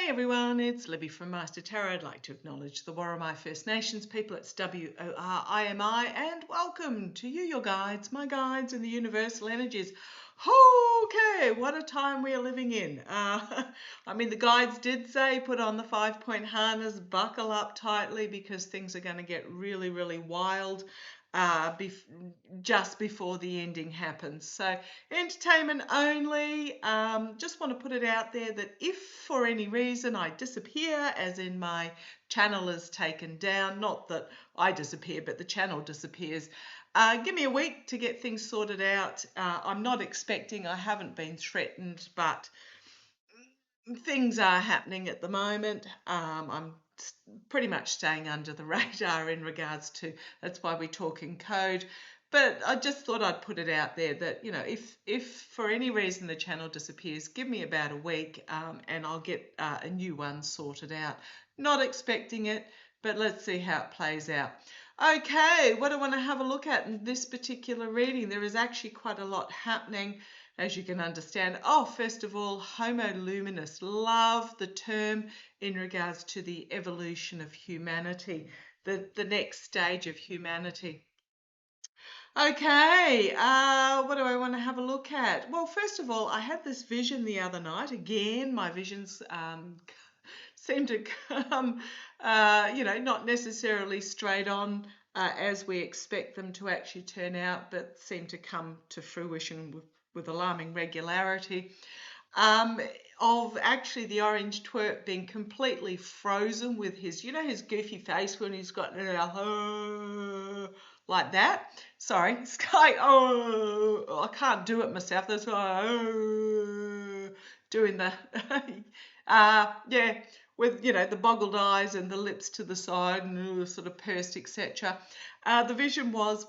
Hey everyone, it's Libby from Master Tarot. I'd like to acknowledge the Worimi First Nations people. It's W-O-R-I-M-I, and welcome to you, your guides, my guides in the universal energies. Okay, what a time we are living in. The guides did say put on the 5-point harness, buckle up tightly because things are going to get really, really wild just before the ending happens. So entertainment only. Just want to put it out there that if for any reason I disappear, as in my channel is taken down, not that I disappear, but the channel disappears, give me a week to get things sorted out. I'm not expecting, I haven't been threatened, but things are happening at the moment. I'm pretty much staying under the radar in regards to, that's why we talk in code. But I just thought I'd put it out there that, you know, if for any reason the channel disappears, give me about a week and I'll get a new one sorted out. Not expecting it, but let's see how it plays out. Okay, what I want to have a look at in this particular reading, there is actually quite a lot happening, as you can understand. Oh, first of all, Homo luminous. Love the term in regards to the evolution of humanity, the next stage of humanity. Okay, what do I want to have a look at? Well, first of all, I had this vision the other night. Again, my visions seem to come, not necessarily straight on as we expect them to actually turn out, but seem to come to fruition with alarming regularity. Of actually the orange twerp being completely frozen with his, his goofy face when he's got like that. Sorry, it's like, I can't do it myself. That's why doing the, with, the boggled eyes and the lips to the side and sort of pursed, etc. The vision was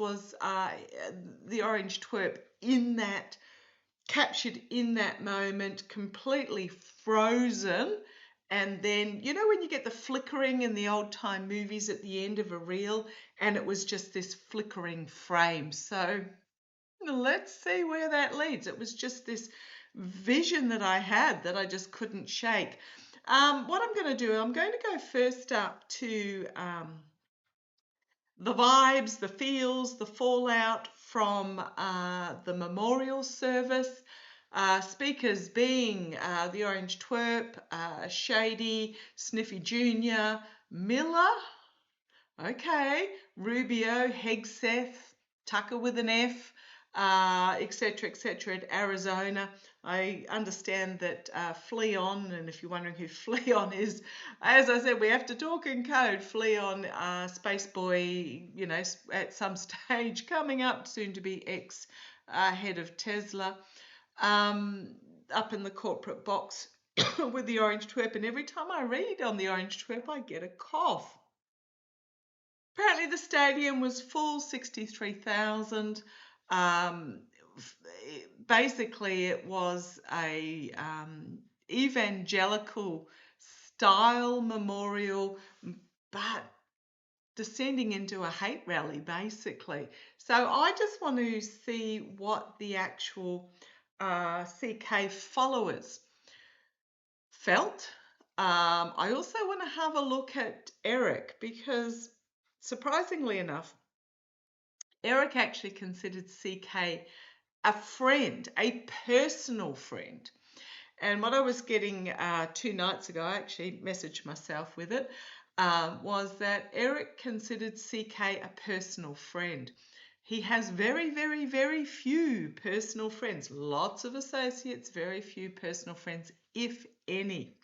the orange twerp in that, captured in that moment, completely frozen. And then, when you get the flickering in the old time movies at the end of a reel, and it was just this flickering frame. So let's see where that leads. It was just this vision that I had that I just couldn't shake. What I'm going to do, I'm going to go first up to the vibes, the feels, the fallout from the memorial service. Speakers being the Orange Twerp, Shady, Sniffy Jr., Miller, okay, Rubio, Hegseth, Tucker with an F, etc., at Arizona. I understand that Fleon, and if you're wondering who Fleon is, as I said, we have to talk in code. Fleon, Space Boy, at some stage coming up, soon to be ex-head of Tesla, up in the corporate box with the Orange Twerp. And every time I read on the Orange Twerp, I get a cough. Apparently the stadium was full, 63,000. Basically, it was a evangelical style memorial, but descending into a hate rally, basically. So I just want to see what the actual CK followers felt. I also want to have a look at Eric because, surprisingly enough, Eric actually considered CK a friend, a personal friend. And what I was getting 2 nights ago, I actually messaged myself with it, was that Eric considered CK a personal friend. He has very, very, very few personal friends. Lots of associates, very few personal friends, if any.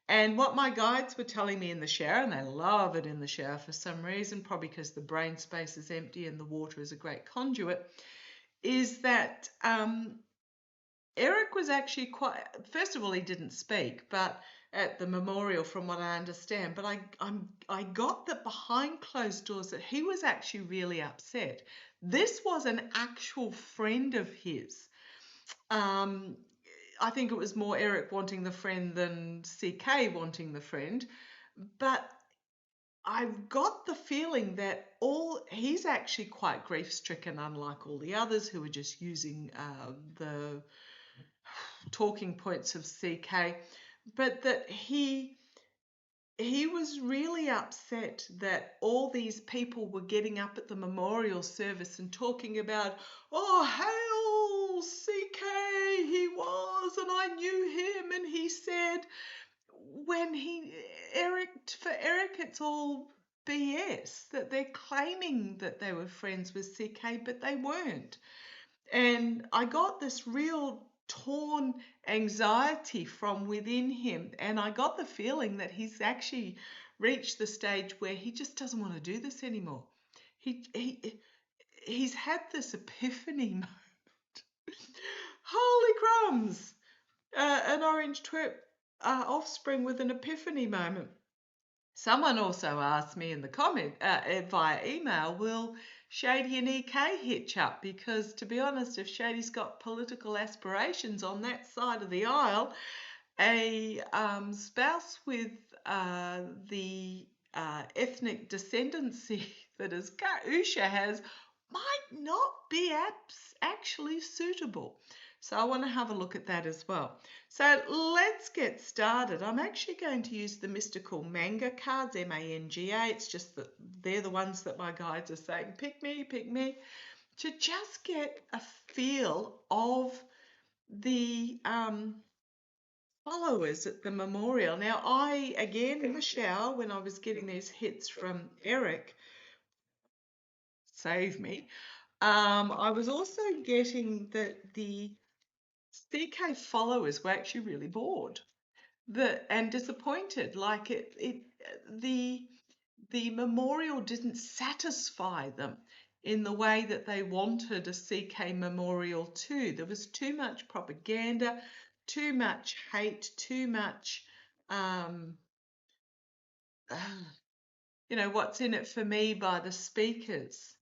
And what my guides were telling me in the shower, and they love it in the shower for some reason, probably because the brain space is empty and the water is a great conduit, is that Eric was actually quite, first of all, he didn't speak, but at the memorial, from what I understand, but I got that behind closed doors that he was actually really upset. This was an actual friend of his. I think it was more Eric wanting the friend than CK wanting the friend, but I've got the feeling that he's actually quite grief-stricken, unlike all the others who are just using the talking points of CK. but that he was really upset that all these people were getting up at the memorial service and talking about, oh, hail CK, he was, and I knew him, and he said, when for Eric, it's all BS, that they're claiming that they were friends with CK, but they weren't. And I got this real torn anxiety from within him. And I got the feeling that he's actually reached the stage where he just doesn't want to do this anymore. He's had this epiphany moment. Holy crumbs! An orange twerp offspring with an epiphany moment. Someone also asked me in the comment via email, will Shady and EK hitch up? Because to be honest, if Shady's got political aspirations on that side of the aisle, a spouse with the ethnic descendancy that is Usha has might not be actually suitable. So I want to have a look at that as well. So let's get started. I'm actually going to use the mystical manga cards, M-A-N-G-A. It's just that they're the ones that my guides are saying, pick me, to just get a feel of the followers at the memorial. Now, again, in the shower, when I was getting these hits from Eric, save me, I was also getting that the CK followers were actually really bored and disappointed. Like the memorial didn't satisfy them in the way that they wanted a CK memorial to. There was too much propaganda, too much hate, too much, what's in it for me by the speakers,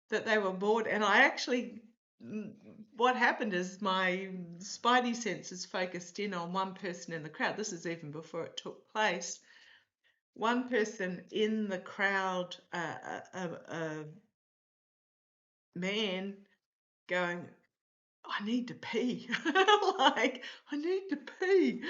that they were bored. And I actually, what happened is my spidey senses focused in on one person in the crowd. This is even before it took place. One person in the crowd, a man going, I need to pee. Like, I need to pee.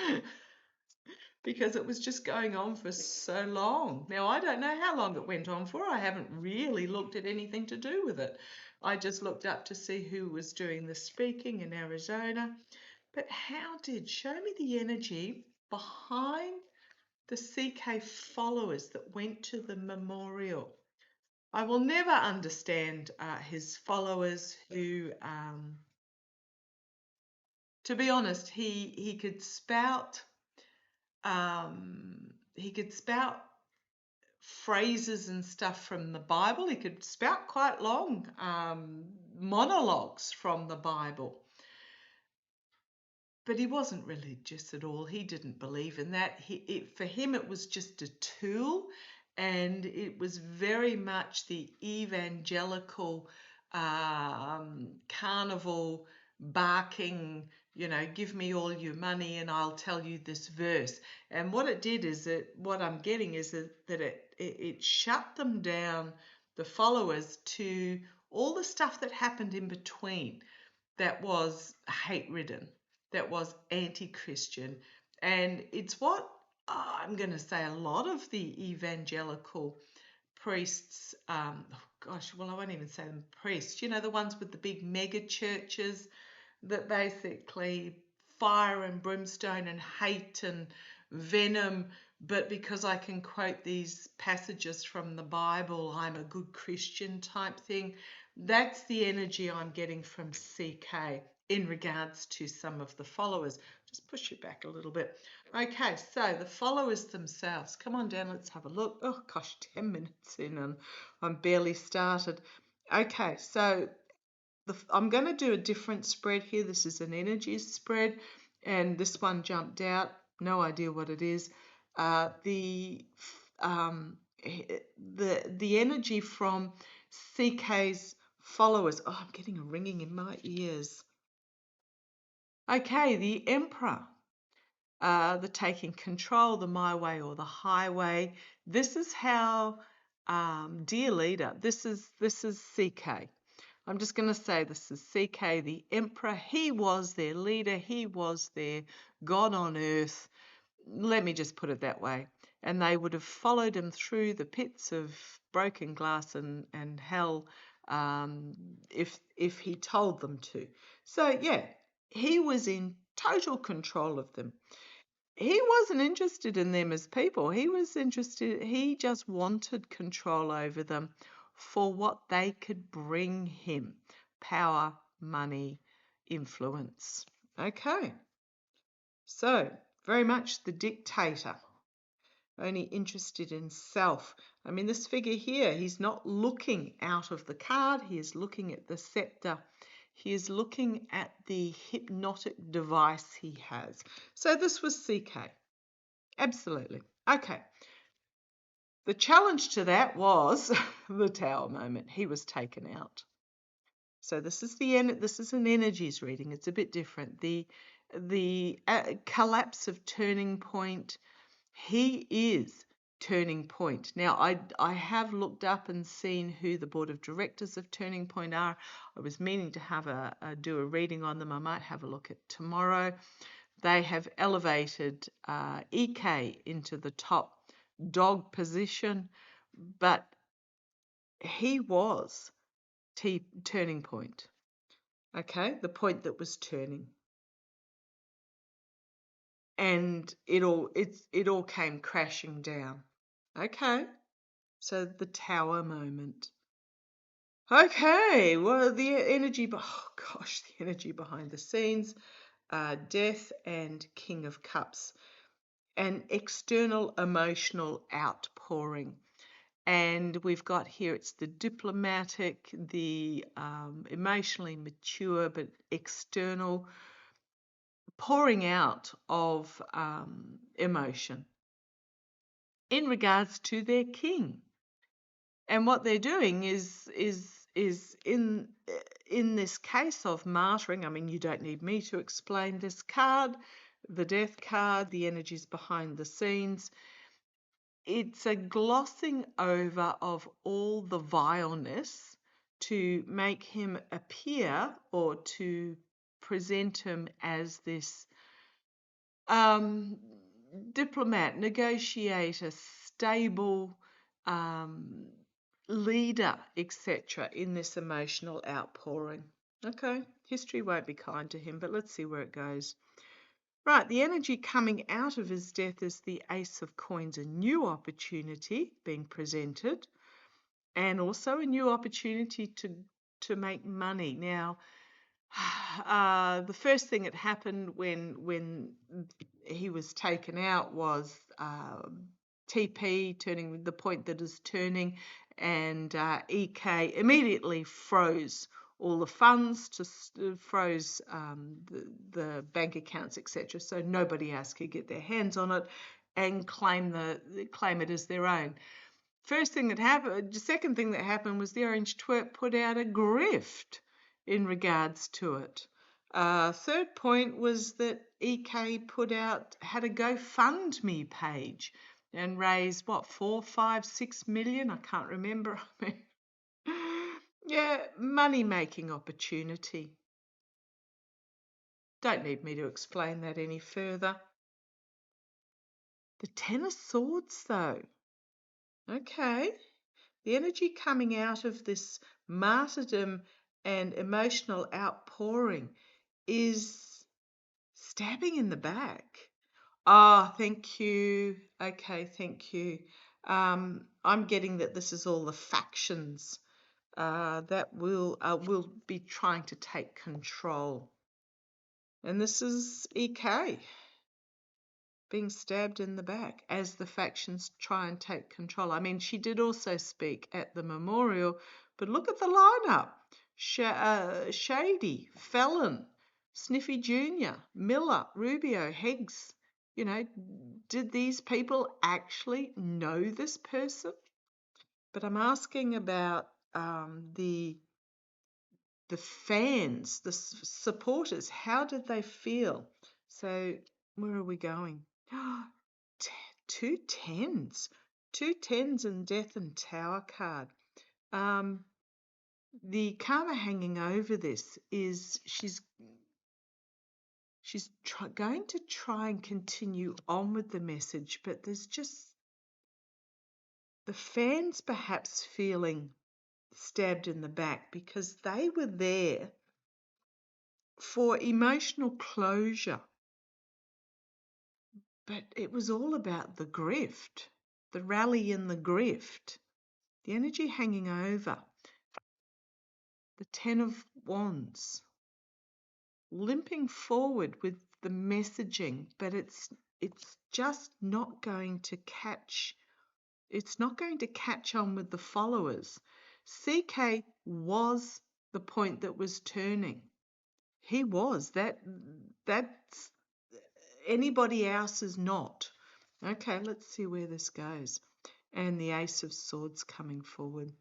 Because it was just going on for so long. Now, I don't know how long it went on for. I haven't really looked at anything to do with it. I just looked up to see who was doing the speaking in Arizona. But show me the energy behind the CK followers that went to the memorial. I will never understand his followers who, to be honest, he could spout phrases and stuff from the Bible. He could spout quite long monologues from the Bible. But he wasn't religious at all. He didn't believe in that. For him, it was just a tool, and it was very much the evangelical carnival barking, give me all your money and I'll tell you this verse. And what it did is what I'm getting is that it shut them down, the followers, to all the stuff that happened in between that was hate-ridden, that was anti-Christian. And it's what I'm going to say a lot of the evangelical priests, I won't even say them priests, the ones with the big mega churches that basically fire and brimstone and hate and venom, but because I can quote these passages from the Bible, I'm a good Christian type thing. That's the energy I'm getting from CK in regards to some of the followers. Just push it back a little bit. Okay, so the followers themselves. Come on down, let's have a look. Oh gosh, 10 minutes in and I'm barely started. Okay, so I'm going to do a different spread here. This is an energy spread, and this one jumped out. No idea what it is. The energy from CK's followers. Oh, I'm getting a ringing in my ears. Okay, the Emperor. The taking control, the my way or the highway. This is how, dear leader, this is CK. I'm just going to say this is CK, the Emperor. He was their leader. He was their God on earth. let me just put it that way. And they would have followed him through the pits of broken glass and hell, if he told them to. So yeah, he was in total control of them. He wasn't interested in them as people. He just wanted control over them for what they could bring him: power, money, influence. Okay, so very much the dictator, only interested in self. I mean, this figure here, he's not looking out of the card, he is looking at the scepter. He is looking at the hypnotic device he has. So this was CK. Absolutely. Okay. The challenge to that was the Tower moment. He was taken out. So this is an energies reading. It's a bit different. The collapse of Turning Point. He is Turning Point. Now I have looked up and seen who the board of directors of Turning Point are. I was meaning to have do a reading on them. I might have a look at tomorrow. They have elevated EK into the top dog position, but he was Turning Point. Okay, the point that was turning, and it all came crashing down. Okay, so the Tower moment. Okay, well, the energy, the energy behind the scenes, Death and King of Cups, an external emotional outpouring. And we've got here, it's the diplomatic, the emotionally mature, but external pouring out of emotion in regards to their king. And what they're doing is in this case of martyring. I mean, you don't need me to explain this card, the death card, the energies behind the scenes. It's a glossing over of all the vileness to make him appear, or to present him as this diplomat, negotiator, stable leader, etc., in this emotional outpouring. Okay, history won't be kind to him, but let's see where it goes. Right, the energy coming out of his death is the Ace of Coins, a new opportunity being presented, and also a new opportunity to make money. Now, the first thing that happened when he was taken out was TP, turning the point that is turning, and EK immediately froze all the funds, froze the bank accounts, etc. So nobody else could get their hands on it and claim it as their own. First thing that happened, the second thing that happened was the Orange Twerp put out a grift in regards to it. Third point was that EK had a GoFundMe page and raised, what, 4, 5, 6 million? I can't remember. I mean, yeah, money-making opportunity. Don't need me to explain that any further. The Ten of Swords, though. Okay. The energy coming out of this martyrdom and emotional outpouring is stabbing in the back. Ah, thank you. Okay, thank you. I'm getting that this is all the factions that will be trying to take control. And this is EK being stabbed in the back as the factions try and take control. I mean, she did also speak at the memorial, but look at the lineup. Shady, Fallon, Sniffy Jr., Miller, Rubio, Higgs. You know, did these people actually know this person? But I'm asking about the fans, the supporters. How did they feel? So where are we going? Two tens in Death and Tower card. The karma hanging over this is she's She's going to try and continue on with the message, but there's just the fans perhaps feeling stabbed in the back because they were there for emotional closure. But it was all about the grift, the rally in the grift, the energy hanging over, the Ten of Wands, limping forward with the messaging, but it's just not going to catch. It's not going to catch on with the followers. CK was the point that was turning. He was. That's anybody else is not. Okay, let's see where this goes. And the Ace of Swords coming forward.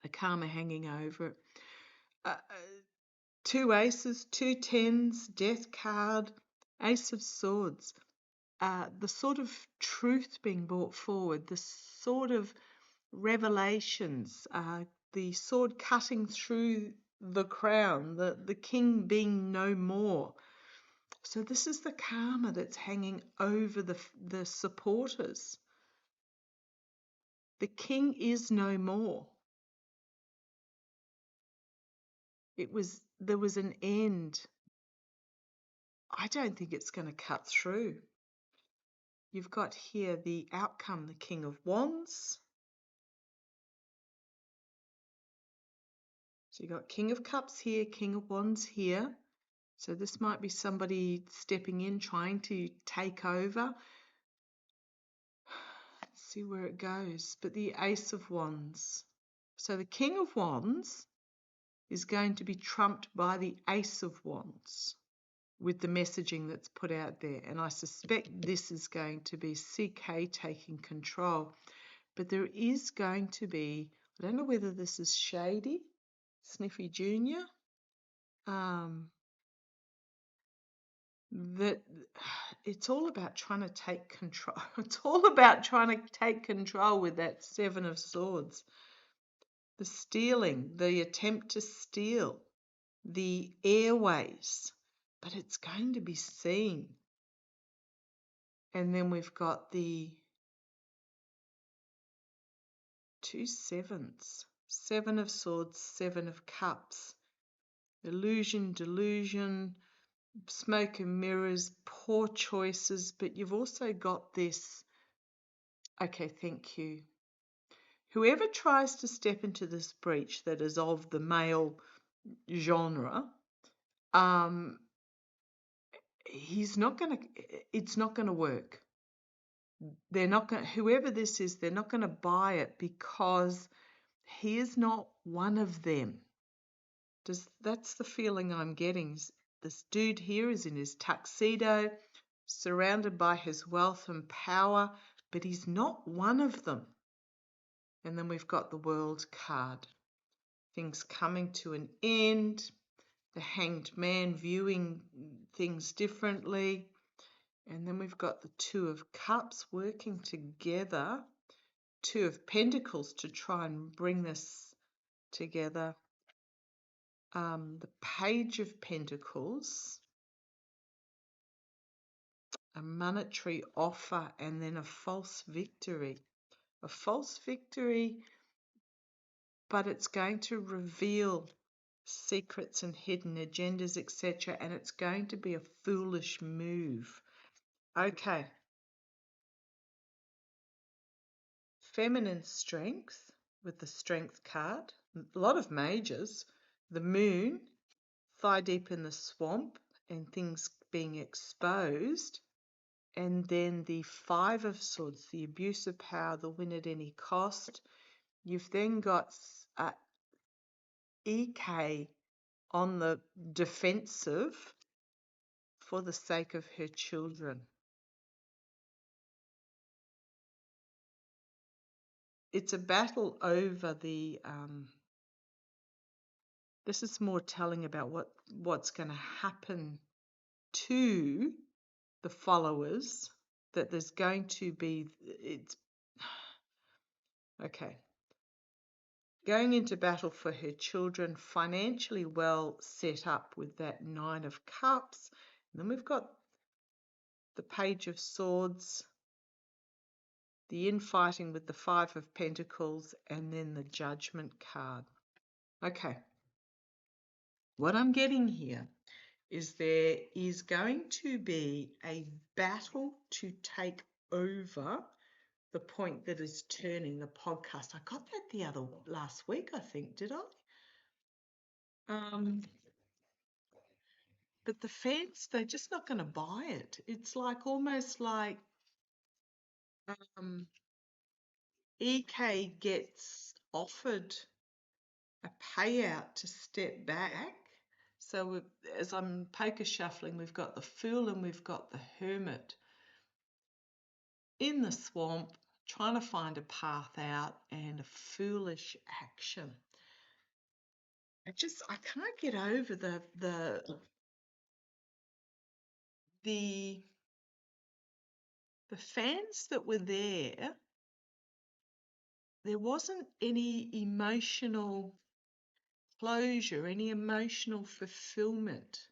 The karma hanging over it. Two aces, two tens, death card, Ace of Swords. The sort of truth being brought forward, the sort of revelations, the sword cutting through the crown, the king being no more. So this is the karma that's hanging over the supporters. The king is no more. There was an end. I don't think it's going to cut through. You've got here the outcome, the King of Wands. So you've got King of Cups here, King of Wands here. So this might be somebody stepping in, trying to take over. Let's see where it goes. But the Ace of Wands. So the King of Wands is going to be trumped by the Ace of Wands with the messaging that's put out there. And I suspect this is going to be CK taking control. But there is going to be, I don't know whether this is Shady, Sniffy Jr., that it's all about trying to take control. It's all about trying to take control with that Seven of Swords. The stealing, the attempt to steal, the airways, but it's going to be seen. And then we've got the two sevens, Seven of Swords, Seven of Cups, illusion, delusion, smoke and mirrors, poor choices, but you've also got this, okay, thank you. Whoever tries to step into this breach that is of the male genre, it's not going to work. They're not going. Whoever this is, they're not going to buy it because he is not one of them. That's the feeling I'm getting. This dude here is in his tuxedo, surrounded by his wealth and power, but he's not one of them. And then we've got the World card. Things coming to an end. The Hanged Man viewing things differently. And then we've got the Two of Cups working together. Two of Pentacles to try and bring this together. The Page of Pentacles. A monetary offer and then a false victory. A false victory, but it's going to reveal secrets and hidden agendas, etc. And it's going to be a foolish move. Okay. Feminine strength with the Strength card. A lot of majors. The Moon, thigh deep in the swamp and things being exposed. And then the Five of Swords, the abuse of power, the win at any cost. You've then got EK on the defensive for the sake of her children. It's a battle over the, this is more telling about what's going to happen to the followers, that there's going to be, okay. going into battle for her children, financially well set up with that Nine of Cups. And then we've got the Page of Swords, the infighting with the Five of Pentacles, and then the Judgment card. Okay, what I'm getting here is there is going to be a battle to take over the point that is turning the podcast. I got that last week, I think, did I? But the fans, they're just not going to buy it. It's like almost like EK gets offered a payout to step back. So as I'm poker shuffling, we've got the Fool and we've got the Hermit in the swamp, trying to find a path out, and a foolish action. I can't get over the fans that were there. There wasn't any emotional closure, any emotional fulfillment.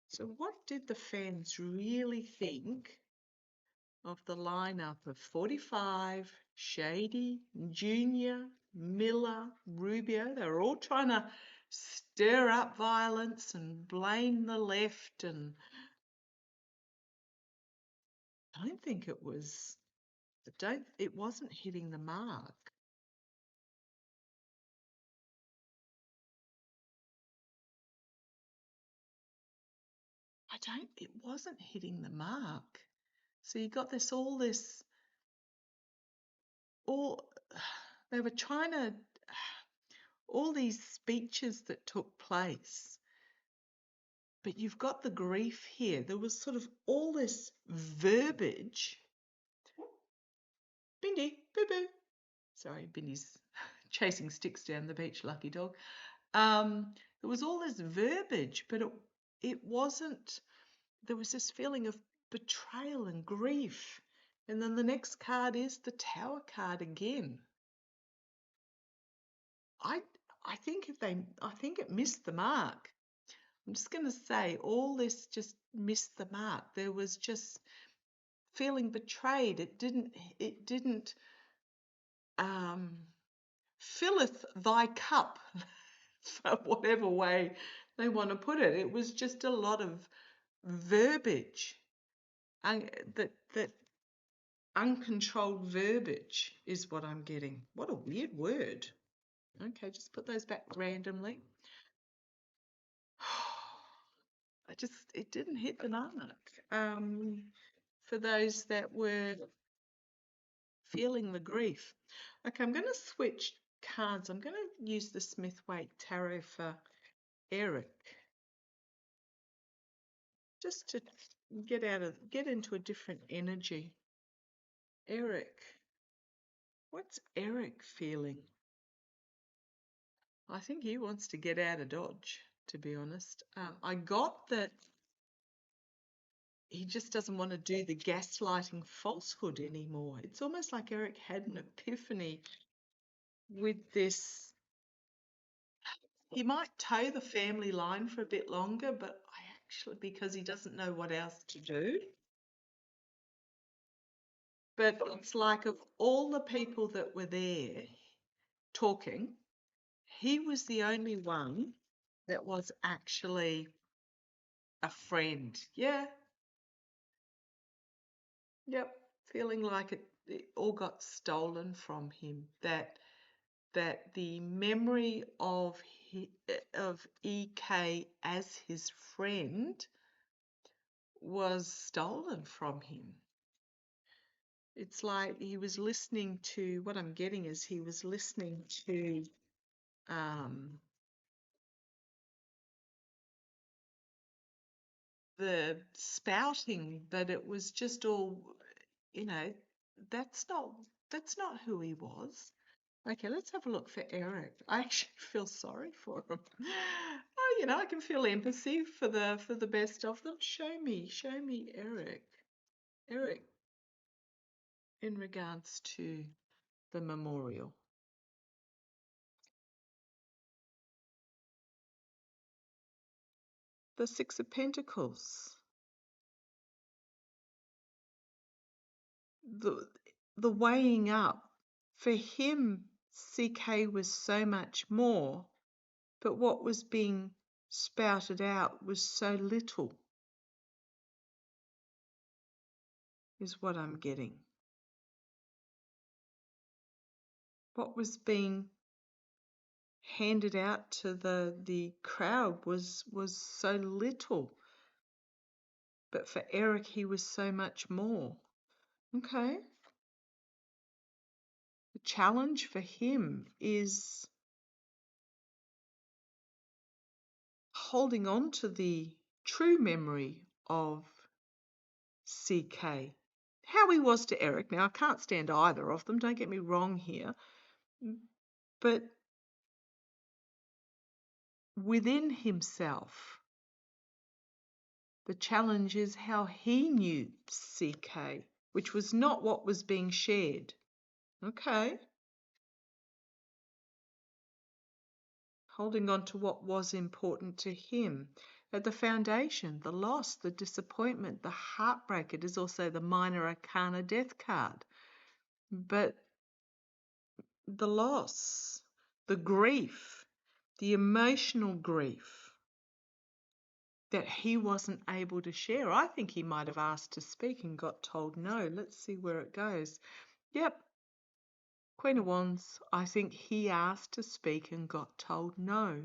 So what did the fans really think of the lineup of 45, Shady, Junior, Miller, Rubio? They were all trying to stir up violence and blame the left, and I don't think it wasn't hitting the mark. It wasn't hitting the mark. So you got they were trying to, all these speeches that took place, but you've got the grief here. There was sort of all this verbiage. Bindi, boo-boo. Sorry, Bindi's chasing sticks down the beach, lucky dog. There was all this verbiage, but it wasn't, there was this feeling of betrayal and grief. And then the next card is the Tower card again. I think it missed the mark. I'm just going to say all this just missed the mark. There was just feeling betrayed. It didn't filleth thy cup, for whatever way they want to put it. It was just a lot of verbiage, and that uncontrolled verbiage is what I'm getting. What a weird word. Okay, just put those back randomly. It didn't hit the mark. For those that were feeling the grief. Okay, I'm going to switch cards. I'm going to use the Smith-Waite Tarot for Eric, just to get into a different energy. Eric, what's Eric feeling? I think he wants to get out of Dodge, to be honest. I got that he just doesn't want to do the gaslighting falsehood anymore. It's almost like Eric had an epiphany with this. He might toe the family line for a bit longer, but because he doesn't know what else to do. But it's like, of all the people that were there talking, he was the only one that was actually a friend. Yeah. Yep. Feeling like it all got stolen from him. That the memory of EK as his friend was stolen from him. It's like he was listening to, what I'm getting is he was listening to the spouting, but it was just all, that's not who he was. Okay, let's have a look for Eric. I actually feel sorry for him. Oh, I can feel empathy for the best of them. Show me Eric. Eric, in regards to the memorial. The Six of Pentacles. The weighing up. For him, CK was so much more, but what was being spouted out was so little, is what I'm getting. What was being handed out to the crowd was so little, but for Eric he was so much more. Okay. The challenge for him is holding on to the true memory of CK. How he was to Eric. Now, I can't stand either of them, don't get me wrong here, but within himself, the challenge is how he knew CK, which was not what was being shared. Okay. Holding on to what was important to him. At the foundation, the loss, the disappointment, the heartbreak. It is also the minor arcana death card. But the loss, the grief, the emotional grief that he wasn't able to share. I think he might have asked to speak and got told no. Let's see where it goes. Yep. Queen of Wands, I think he asked to speak and got told no.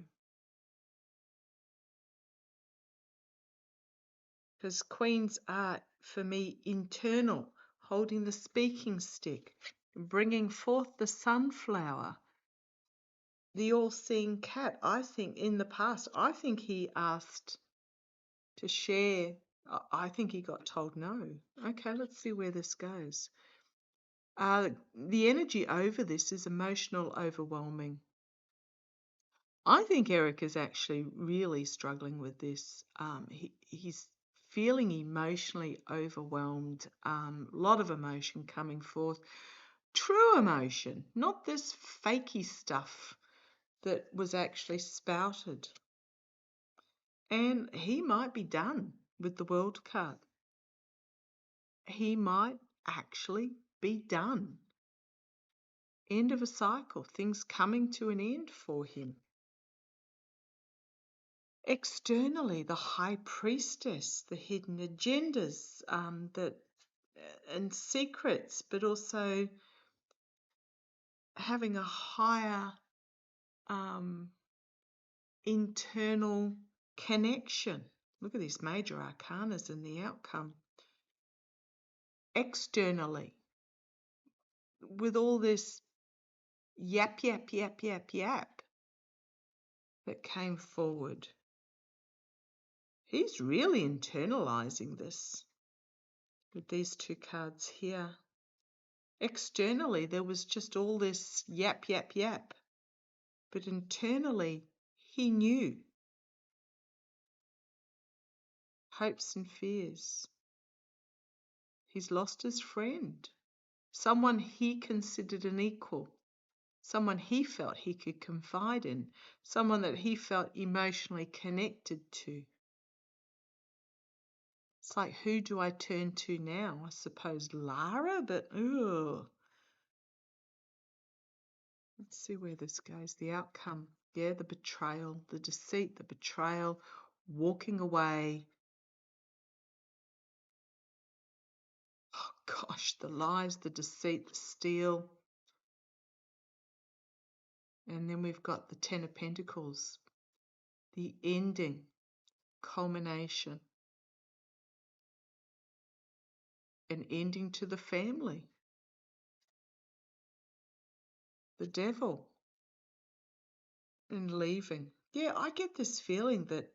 Because queens are, for me, internal, holding the speaking stick, bringing forth the sunflower, the all-seeing cat. I think in the past, I think he asked to share. I think he got told no. Okay, let's see where this goes. The energy over this is emotional, overwhelming. I think Eric is actually really struggling with this. He's feeling emotionally overwhelmed, a lot of emotion coming forth. True emotion, not this fakey stuff that was actually spouted. And he might be done with the World card. He might actually be done. End of a cycle, things coming to an end for him. Externally, the High Priestess, the hidden agendas and secrets, but also having a higher internal connection. Look at these major arcanas and the outcome. Externally, with all this yap that came forward, he's really internalizing this with these two cards here. Externally, there was just all this yap, but internally, he knew. Hopes and fears. He's lost his friend, someone he considered an equal, someone he felt he could confide in, someone that he felt emotionally connected to. It's like, who do I turn to now? I suppose Lara, but ugh. Let's see where this goes. The outcome. Yeah, the betrayal, the deceit, the betrayal, walking away. Oh gosh, the lies, the deceit, the steal. And then we've got the Ten of Pentacles, the ending, culmination, an ending to the family, the Devil, and leaving. Yeah, I get the feeling that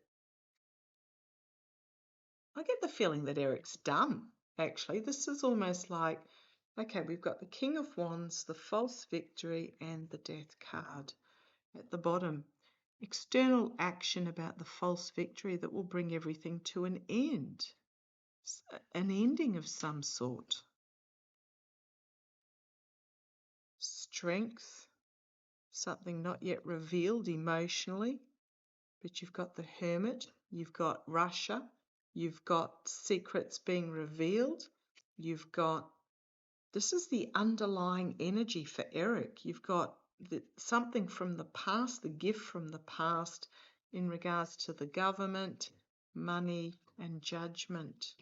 Eric's done, actually. This is almost like, okay, we've got the King of Wands, the False Victory, and the Death card at the bottom. External action about the false victory that will bring everything to an end. An ending of some sort. strength, something not yet revealed emotionally. But you've got the Hermit, you've got Russia, you've got secrets being revealed, you've got, this is the underlying energy for Eric. You've got something from the past, the gift from the past in regards to the government, money, and judgment.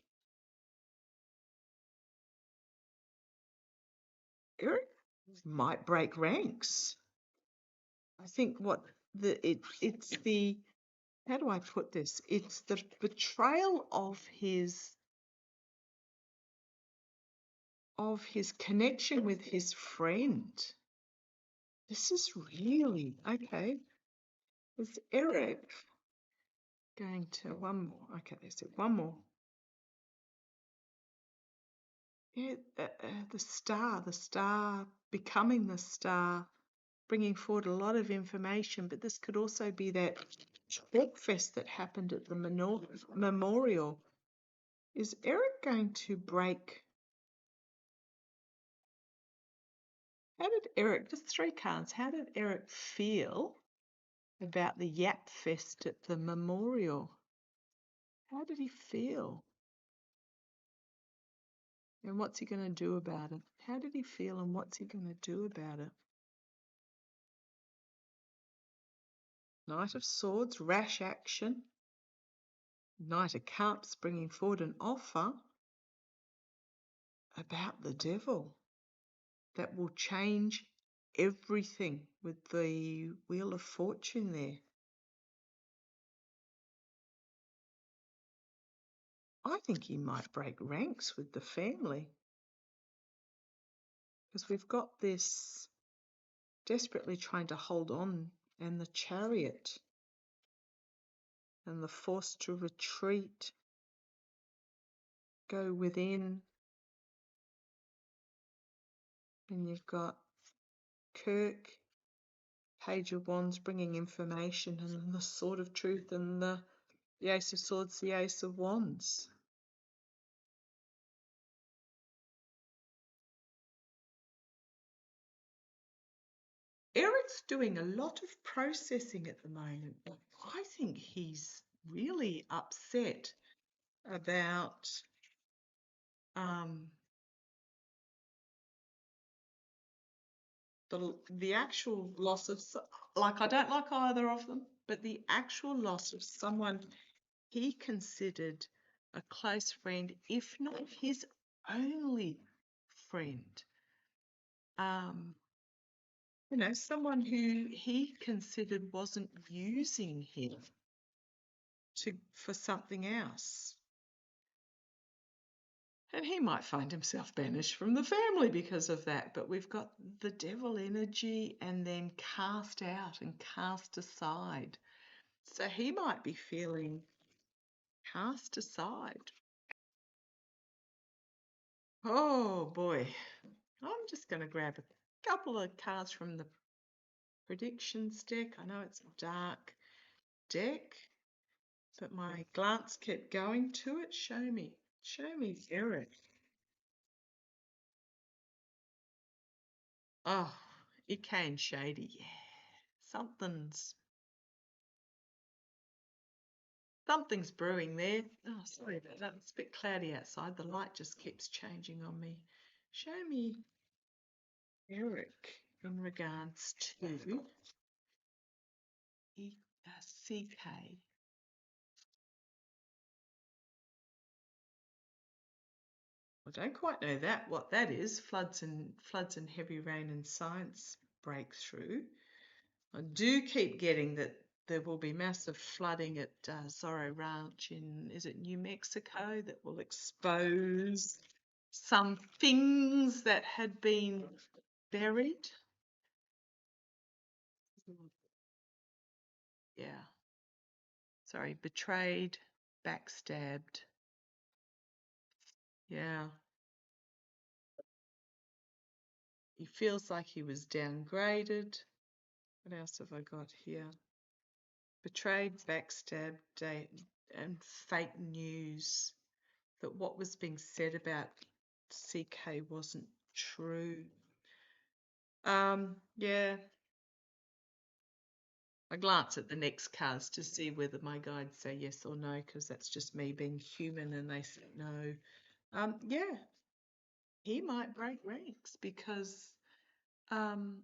Eric might break ranks. I think it's the, how do I put this? It's the betrayal of his connection with his friend. This is really okay. Is Eric going to one more? Okay, there's it. One more. Yeah, the star, becoming the star, bringing forward a lot of information. But this could also be that talk fest that happened at the memorial. Is Eric going to break? How did Eric, just 3 cards, how did Eric feel about the Yap Fest at the memorial? How did he feel? And what's he going to do about it? How did he feel and what's he going to do about it? Knight of Swords, rash action. Knight of Cups, bringing forward an offer about the devil that will change everything with the Wheel of Fortune there. I think he might break ranks with the family because we've got this desperately trying to hold on, and the Chariot and the force to retreat, go within, and you've got Kirk, Page of Wands bringing information, and then the Sword of Truth, and the Ace of Swords, the Ace of Wands. Eric's doing a lot of processing at the moment. I think he's really upset about the actual loss of, like, I don't like either of them, but the actual loss of someone he considered a close friend, if not his only friend. Someone who he considered wasn't using him for something else. And he might find himself banished from the family because of that. But we've got the devil energy and then cast out and cast aside. So he might be feeling cast aside. Oh boy. I'm just going to grab a couple of cards from the predictions deck. I know it's a dark deck, but my glance kept going to it. Show me Eric. Oh, it came shady. Yeah, something's brewing there. Oh, sorry about that. It's a bit cloudy outside. The light just keeps changing on me. Show me Eric in regards to CK. I don't quite know what that is. Floods and heavy rain and science breakthrough. I do keep getting that there will be massive flooding at Zorro Ranch in, is it New Mexico, that will expose some things that had been buried. Yeah. Sorry, betrayed, backstabbed. Yeah. He feels like he was downgraded. What else have I got here? Betrayed, backstabbed, and fake news. That what was being said about CK wasn't true. Yeah, I glance at the next cards to see whether my guides say yes or no, because that's just me being human and they say no. Yeah, he might break ranks because um,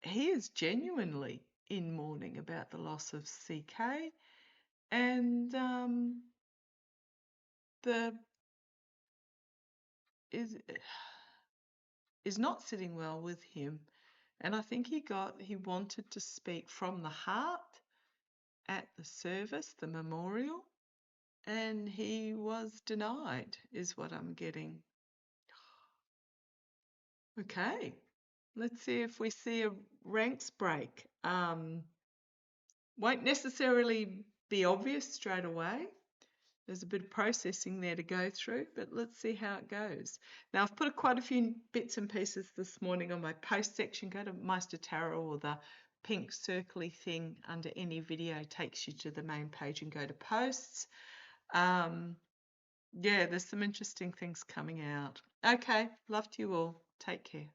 he is genuinely in mourning about the loss of CK, and the is is not sitting well with him. And I think he wanted to speak from the heart at the service, the memorial, and he was denied, is what I'm getting. Okay, let's see if we see a ranks break. Won't necessarily be obvious straight away. There's a bit of processing there to go through, but let's see how it goes. Now, I've put quite a few bits and pieces this morning on my post section. Go to Meister Tarot, or the pink circly thing under any video takes you to the main page, and go to posts. Yeah, there's some interesting things coming out. Okay, love to you all. Take care.